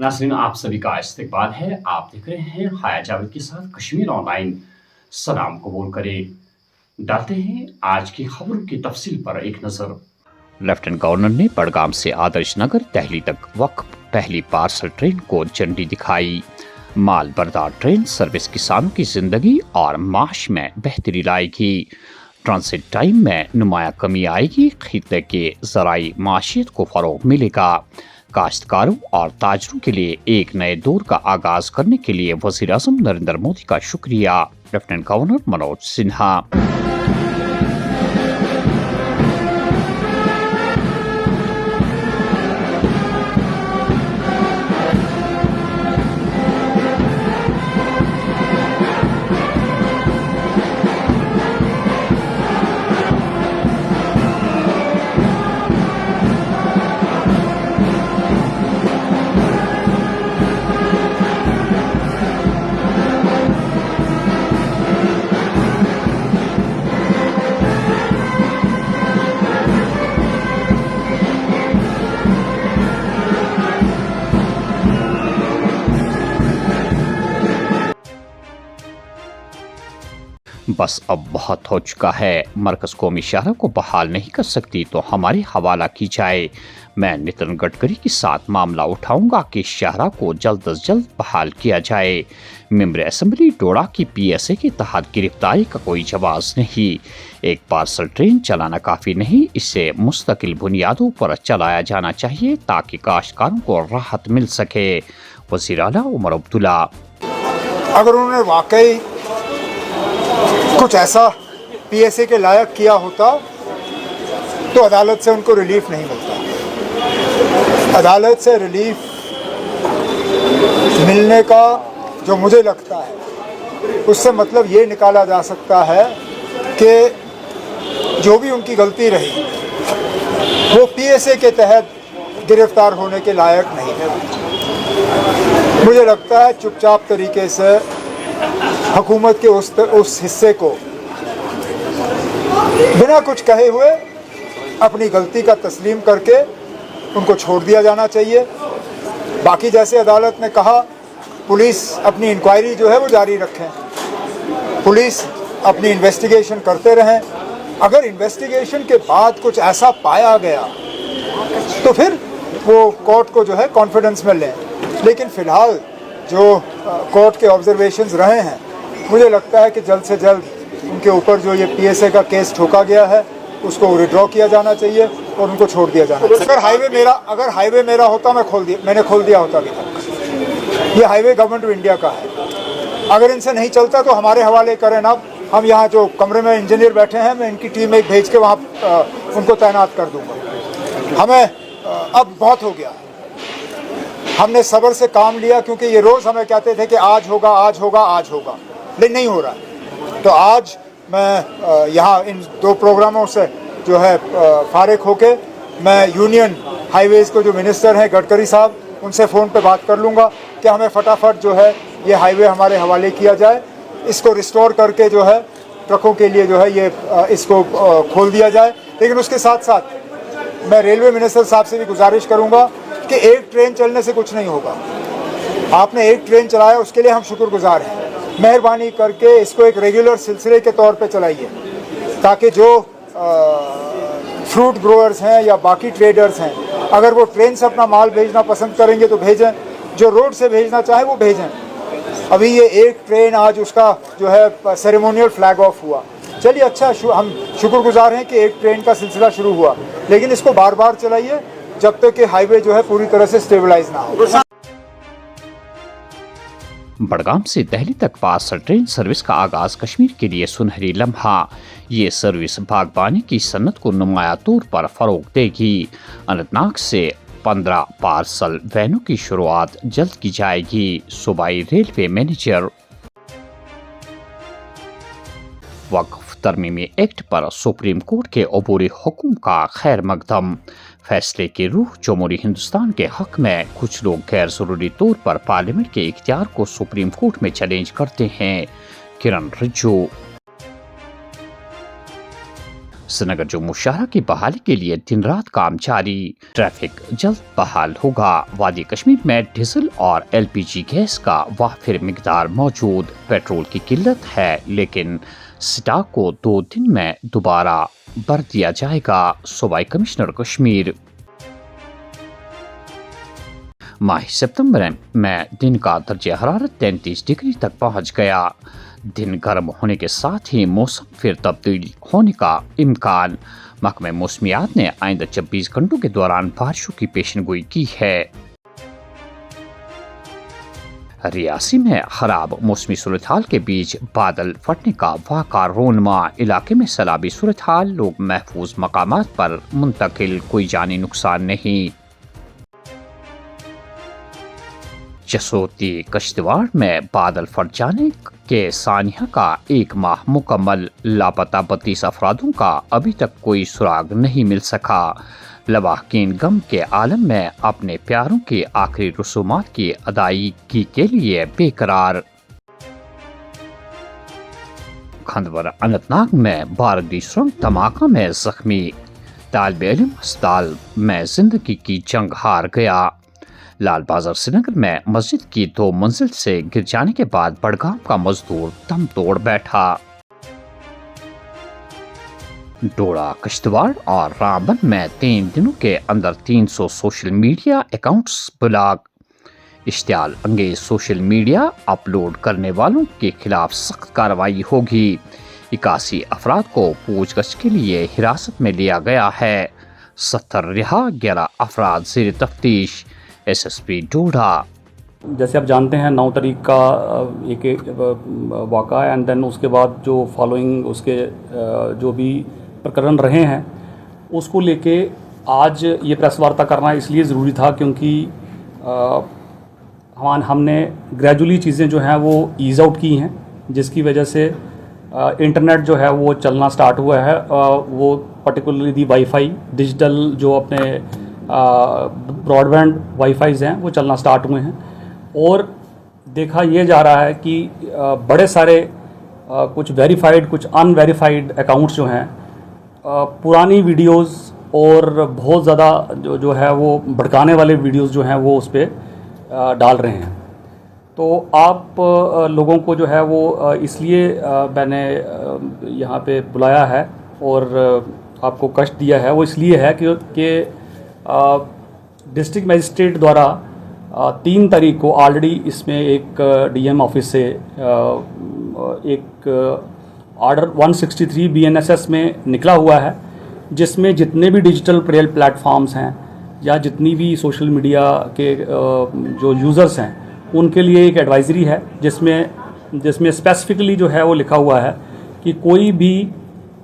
नाज़रीन, आप सभी का इस्तकबाल है। आप देख रहे हैं हाया जावेद के साथ कश्मीर ऑनलाइन। सलाम कबूल करें। डालते हैं आज की खबरों की तफसील पर एक नज़र। लेफ्टिनेंट गवर्नर ने बडगाम से आदर्श नगर दिल्ली तक वक्फ पहली पार्सल ट्रेन को झंडी दिखाई। माल बरदार ट्रेन सर्विस किसानों की जिंदगी और माश में बेहतरी लाएगी। ट्रांसिट टाइम में नुमाया कमी आएगी। खित्ते के ज़राई माशियत को फरोग मिलेगा। काश्तकारों और ताजरों के लिए एक नए दौर का आगाज करने के लिए वज़ीर आज़म नरेंद्र मोदी का शुक्रिया। Lieutenant governor Manoj Sinha. बस अब बहुत हो चुका है। मरकज़ कौमी शहरों को बहाल नहीं कर सकती तो हमारी हवाला की जाए। मैं नितिन गडकरी के साथ मामला उठाऊंगा कि शहरा को जल्द अज जल्द बहाल किया जाए। मेंबर असेंबली डोडा की PSA के तहत गिरफ्तारी का कोई जवाब नहीं। एक पार्सल ट्रेन चलाना काफ़ी नहीं, इसे मुस्तकिल बुनियादों पर चलाया जाना चाहिए ताकि काश्तकारों को राहत मिल सके। वज़ीर आला उमर अब्दुल्ला। अगर उन्होंने वाकई कुछ ऐसा PSA के लायक किया होता तो अदालत से उनको रिलीफ नहीं मिलता। अदालत से रिलीफ मिलने का जो मुझे लगता है उससे मतलब ये निकाला जा सकता है कि जो भी उनकी गलती रही वो PSA के तहत गिरफ्तार होने के लायक नहीं है। मुझे लगता है चुपचाप तरीके से हुकूमत के उस हिस्से को बिना कुछ कहे हुए अपनी गलती का तस्लीम करके उनको छोड़ दिया जाना चाहिए। बाकी जैसे अदालत ने कहा, पुलिस अपनी इंक्वायरी जो है वो जारी रखें, पुलिस अपनी इन्वेस्टिगेशन करते रहें। अगर इन्वेस्टिगेशन के बाद कुछ ऐसा पाया गया तो फिर वो कोर्ट को जो है कॉन्फिडेंस में लें। लेकिन फ़िलहाल जो कोर्ट के ऑब्जर्वेशंस रहे हैं, मुझे लगता है कि जल्द से जल्द उनके ऊपर जो ये PSA का केस ठोका गया है उसको विड्रॉ किया जाना चाहिए और उनको छोड़ दिया जाना चाहिए। अगर हाईवे मेरा होता मैंने खोल दिया होता अभी तक। ये हाईवे गवर्नमेंट ऑफ इंडिया का है। अगर इनसे नहीं चलता तो हमारे हवाले करें ना। हम यहाँ जो कमरे में इंजीनियर बैठे हैं, मैं इनकी टीम एक भेज के वहाँ उनको तैनात कर दूँगा। हमें अब बहुत हो गया। हमने सब्र से काम लिया क्योंकि ये रोज़ हमें कहते थे कि आज होगा, आज होगा, आज होगा, लेकिन नहीं हो रहा है। तो आज मैं यहाँ इन 2 प्रोग्रामों से जो है फारिग होके मैं यूनियन हाईवेज़ को जो मिनिस्टर हैं गडकरी साहब, उनसे फ़ोन पे बात कर लूँगा कि हमें फटाफट जो है ये हाईवे हमारे हवाले किया जाए। इसको रिस्टोर करके जो है ट्रकों के लिए जो है ये इसको खोल दिया जाए। लेकिन उसके साथ साथ मैं रेलवे मिनिस्टर साहब से भी गुजारिश करूँगा कि एक ट्रेन चलने से कुछ नहीं होगा। आपने एक ट्रेन चलाया, उसके लिए हम शुक्रगुजार हैं। मेहरबानी करके इसको एक रेगुलर सिलसिले के तौर पे चलाइए ताकि जो फ्रूट ग्रोअर्स हैं या बाकी ट्रेडर्स हैं, अगर वो ट्रेन से अपना माल भेजना पसंद करेंगे तो भेजें, जो रोड से भेजना चाहे वो भेजें। अभी ये एक ट्रेन आज उसका जो है सेरेमोनियल फ्लैग ऑफ हुआ। चलिए अच्छा, हम शुक्रगुजार हैं कि एक ट्रेन का सिलसिला शुरू हुआ, लेकिन इसको बार बार चलाइए जब तक कि हाईवे जो है पूरी तरह से स्टेबलाइज ना हो। बडगाम से दिल्ली तक पार्सल ट्रेन सर्विस का आगाज कश्मीर के लिए सुनहरी लम्हा। ये सर्विस बागबानी की सन्नत को नुमाया तौर पर फरोग देगी। अनंतनाग से 15 पार्सल वैनों की शुरुआत जल्द की जाएगी। सूबाई रेलवे मैनेजर। वक्फ तरमीमी एक्ट पर सुप्रीम कोर्ट के अबूरी हुक्म का खैर मकदम। फैसले की रूह जमहूरी हिंदुस्तान के हक में। कुछ लोग गैर जरूरी तौर पर पार्लियामेंट के इख्तियार को सुप्रीम कोर्ट में चैलेंज करते हैं। किरण रिजिजू। श्रीनगर जम्मू शहर की बहाली के लिए दिन रात काम जारी, ट्रैफिक जल्द बहाल होगा। वादी कश्मीर में डीजल और LPG गैस का वाफिर मिकदार मौजूद, पेट्रोल की किल्लत है लेकिन स्टॉक को 2 दिन में दोबारा भर दिया जाएगा। सूबाई कमिश्नर कश्मीर। माह सितंबर में दिन का दर्जा हरारत 33 डिग्री तक पहुंच गया। दिन गर्म होने के साथ ही मौसम फिर तब्दील होने का इम्कान। महकमे मौसमियात ने आइंदा 24 घंटों के दौरान बारिशों की पेशनगोई की है। रियासी में खराब मौसमी सूरत हाल के बीच बादल फटने का वाक़ा रोनमा, इलाके में सैलाबी सूरत हाल, लोग महफूज मकामात पर मुंतकिल, कोई जानी नुकसान नहीं। जसोती कश्तवाड़ में बादल फट जाने के सानिया का 1 माह मुकम्मल, लापता 32 अफरादों का अभी तक कोई सुराग नहीं मिल सका। लवाहकीन गम के आलम में अपने प्यारों की आखिरी रसूमात की अदायगी के लिए बेकरार। खंदवर अनंतनाग में बारूदी सुरंग धमाका में जख्मी, तालिब इल्म अस्पताल में जिंदगी की जंग हार गया। लाल बाजार श्रीनगर में मस्जिद की 2 मंजिल से गिर जाने के बाद बड़गाम का मजदूर दम तोड़ बैठा। डोडा, कश्तवाड़ और रामबन में 3 दिनों के अंदर 300 सोशल मीडिया अकाउंट्स ब्लॉक। इश्तियाल अंगेज सोशल मीडिया अपलोड करने वालों के खिलाफ सख्त कार्रवाई होगी। 81 अफराद को पूछताछ के लिए हिरासत में लिया गया है। 70 रिहा, 11 अफराद ज़ेर तफ्तीश। SSP डोडा। जैसे आप जानते हैं 9 तारीख का एक वाक़ा एंड देन उसके बाद जो फॉलोइंग उसके जो भी प्रकरण रहे हैं उसको लेके आज ये प्रेस वार्ता करना इसलिए ज़रूरी था क्योंकि हमने ग्रेजुअली चीज़ें जो हैं वो ईज़ आउट की हैं, जिसकी वजह से इंटरनेट जो है वो चलना स्टार्ट हुआ है। वो पर्टिकुलरली दी वाईफाई, डिजिटल जो अपने ब्रॉडबैंड वाईफाईज़ हैं वो चलना स्टार्ट हुए हैं। और देखा ये जा रहा है कि बड़े सारे कुछ वेरीफाइड कुछ अनवेरीफाइड अकाउंट्स जो हैं पुरानी वीडियोस और बहुत ज़्यादा जो है वो भड़काने वाले वीडियोस जो हैं वो उस पर डाल रहे हैं। तो आप लोगों को जो है वो इसलिए मैंने यहाँ पे बुलाया है और आपको कष्ट दिया है, वो इसलिए है कि डिस्ट्रिक्ट मजिस्ट्रेट द्वारा 3 तारीख को ऑलरेडी इसमें एक DM ऑफिस से एक ऑर्डर 163 BNSS में निकला हुआ है, जिसमें जितने भी डिजिटल प्लेटफॉर्म्स हैं या जितनी भी सोशल मीडिया के जो यूज़र्स हैं उनके लिए एक एडवाइजरी है, जिसमें स्पेसिफिकली जो है वो लिखा हुआ है कि कोई भी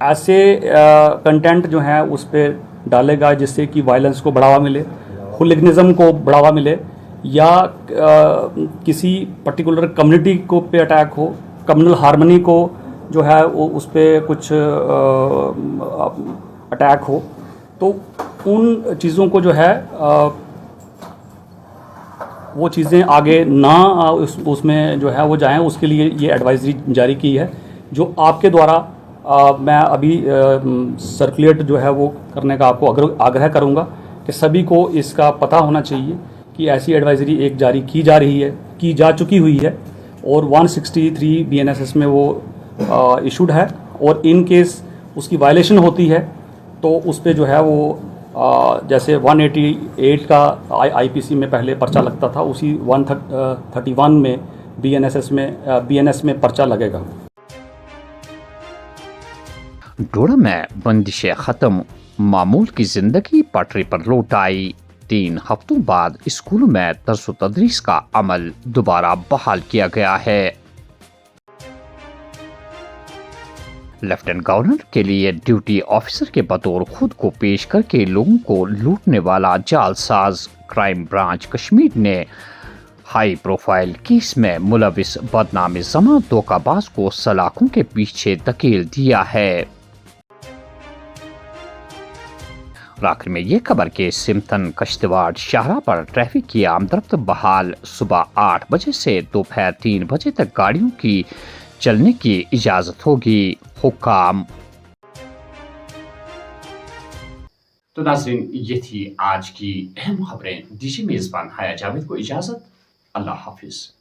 ऐसे कंटेंट जो है उस पर डालेगा जिससे कि वायलेंस को बढ़ावा मिले, हुलिगनिज्म को बढ़ावा मिले या किसी पर्टिकुलर कम्युनिटी को पे अटैक हो, कम्युनल हार्मनी को जो है वो उस पर कुछ अटैक हो, तो उन चीज़ों को जो है वो चीज़ें आगे ना उसमें जो है वो जाएं, उसके लिए ये एडवाइजरी जारी की है, जो आपके द्वारा मैं अभी सर्कुलेट जो है वो करने का आपको आग्रह करूंगा कि सभी को इसका पता होना चाहिए कि ऐसी एडवाइजरी एक जारी की जा चुकी हुई है और 163 BNSS में वो इशूड है। और इन केस उसकी वायलेशन होती है तो उस पर जो है वो जैसे 188 का IPC में पहले पर्चा लगता था, उसी 131 में BNS में पर्चा लगेगा। डोडा में बंदिशें खत्म, मामूल की जिंदगी पटरी पर लौट आई। 3 हफ्तों बाद स्कूलों में दर्स तदरीस का अमल दोबारा बहाल किया गया है। लेफ्टिनेंट गवर्नर के लिए ड्यूटी ऑफिसर के बतौर खुद को पेश करके लोगों को लूटने वाला जालसाज, क्राइम ब्रांच कश्मीर ने हाई प्रोफाइल केस में मुलविस बदनाम ज़मा धोखाबाज को सलाखों के पीछे धकेल दिया है। आखिर में ये खबर के सिमतन कश्तवाड़ शाहरा पर ट्रैफिक की आमदरफ्त बहाल, सुबह 8 बजे से दोपहर 3 बजे तक गाड़ियों की चलने की इजाज़त होगी। हुक्म तो नाज़रीन, ये थी आज की अहम खबरें। दीजिए मेज़बान हाया जावेद को इजाज़त। अल्लाह हाफिज़।